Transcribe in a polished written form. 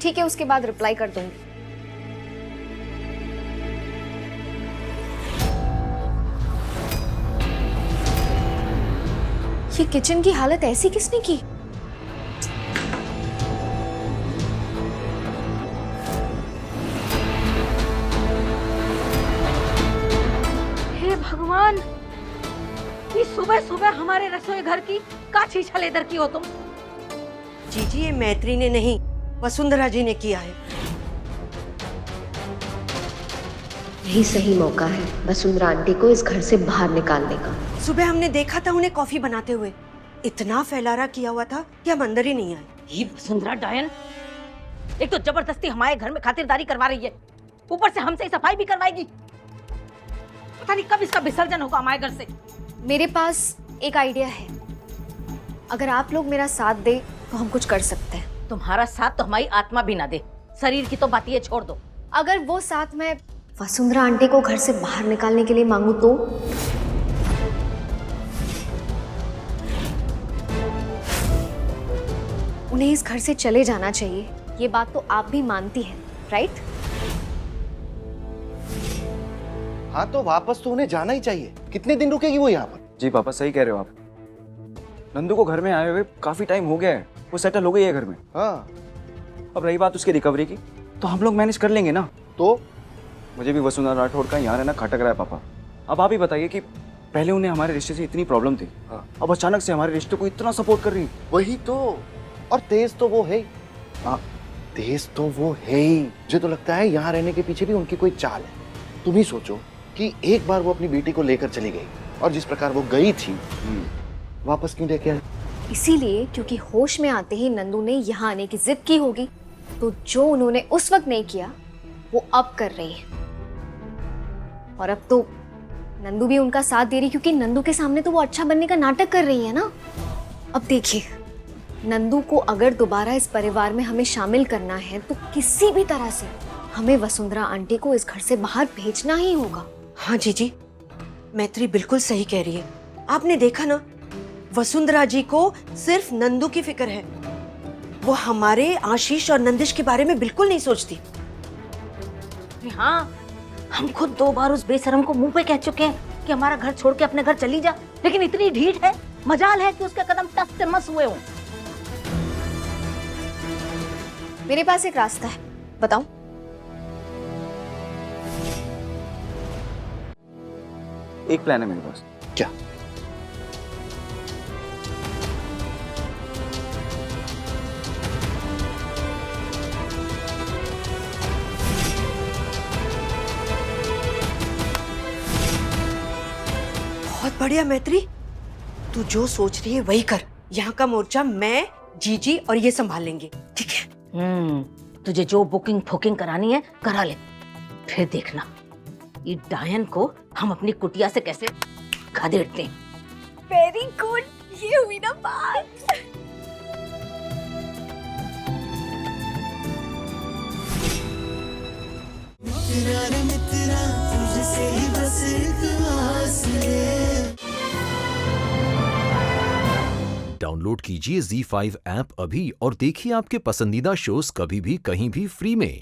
ठीक है, उसके बाद रिप्लाई कर दूंगी। ये किचन की हालत ऐसी किसने की? हे भगवान, ये सुबह सुबह हमारे रसोई घर की का छीछा लेदर की हो तुम? जीजी, ये मैत्री ने नहीं, वसुंधरा जी ने किया है। यही सही मौका है वसुंधरा आंटी को इस घर से बाहर निकालने का। सुबह हमने देखा था उन्हें कॉफी बनाते हुए, इतना फैलारा किया हुआ था कि हम अंदर ही नहीं आए। ये वसुंधरा डायन एक तो जबरदस्ती हमारे घर में खातिरदारी करवा रही है, ऊपर से हमसे सफाई भी करवाएगी। पता नहीं कब इसका विसर्जन होगा हमारे घर से। मेरे पास एक आइडिया है, अगर आप लोग मेरा साथ दे तो हम कुछ कर सकते हैं। तुम्हारा साथ तो हमारी आत्मा भी ना दे, शरीर की तो बात ये छोड़ दो। अगर वो साथ मैं वसुंधरा आंटी को घर से बाहर निकालने के लिए मांगू तो? उन्हें इस घर से चले जाना चाहिए, ये बात तो आप भी मानती हैं, राइट? हाँ, तो वापस तो उन्हें जाना ही चाहिए। कितने दिन रुकेगी वो यहाँ पर? जी पापा, सही कह रहे हो आप। नंदू को घर में आए हुए काफी टाइम हो गया है, वो सेटल हो गई है घर में। हाँ, अब रही बात उसकी रिकवरी की, तो हम लोग मैनेज कर लेंगे ना। तो मुझे भी वसुंधरा राठौड़ का यहाँ रहना खटक रहा है पापा। अब आप ही बताइए कि पहले उन्हें हमारे रिश्ते से इतनी प्रॉब्लम थी, हाँ। अब अचानक से हमारे रिश्ते को इतना सपोर्ट कर रही है। वही तो। और तेज तो वो है ही। हाँ, तेज तो वो है ही। मुझे तो लगता है यहाँ रहने के पीछे भी उनकी कोई चाल है। तुम ही सोचो कि एक बार वो अपनी बेटी को लेकर चली गई, और जिस प्रकार वो गई थी वापस क्यों लेके आई? इसीलिए क्योंकि होश में आते ही नंदू ने यहाँ आने की जिद की होगी, तो जो उन्होंने उस वक्त नहीं किया वो अब कर रही है। और अब तो नंदू भी उनका साथ दे रही, क्योंकि नंदू के सामने तो वो अच्छा बनने का नाटक कर रही है ना। अब देखिए, नंदू को अगर दोबारा इस परिवार में हमें शामिल करना है तो किसी भी तरह से हमें वसुंधरा आंटी को इस घर से बाहर भेजना ही होगा। हाँ जीजी, मैत्री बिल्कुल सही कह रही है। आपने देखा ना, वसुंधरा जी को सिर्फ नंदू की फिक्र है, वो हमारे आशीष और नंदिश के बारे में बिल्कुल नहीं सोचती। हाँ, हम खुद 2 बार उस बेशरम को मुंह पे कह चुके हैं कि हमारा घर छोड़ के अपने घर चली जा, लेकिन इतनी ढीठ है, मजाल है कि उसके कदम टस से मस हुए हों। मेरे पास एक रास्ता है, बताऊं? एक प्लान है मेरे पास। क्या? बहुत बढ़िया मैत्री, तू जो सोच रही है वही कर। यहाँ का मोर्चा मैं, जीजी और ये संभाल लेंगे, ठीक है? तुझे जो बुकिंग फुकिंग करानी है करा ले, फिर देखना ये डायन को हम अपनी कुटिया से कैसे खदेड़ते हैं। वेरी गुड, ये हुई ना बात। डाउनलोड कीजिए ZEE5 ऐप अभी और देखिए आपके पसंदीदा शोज कभी भी कहीं भी फ्री में।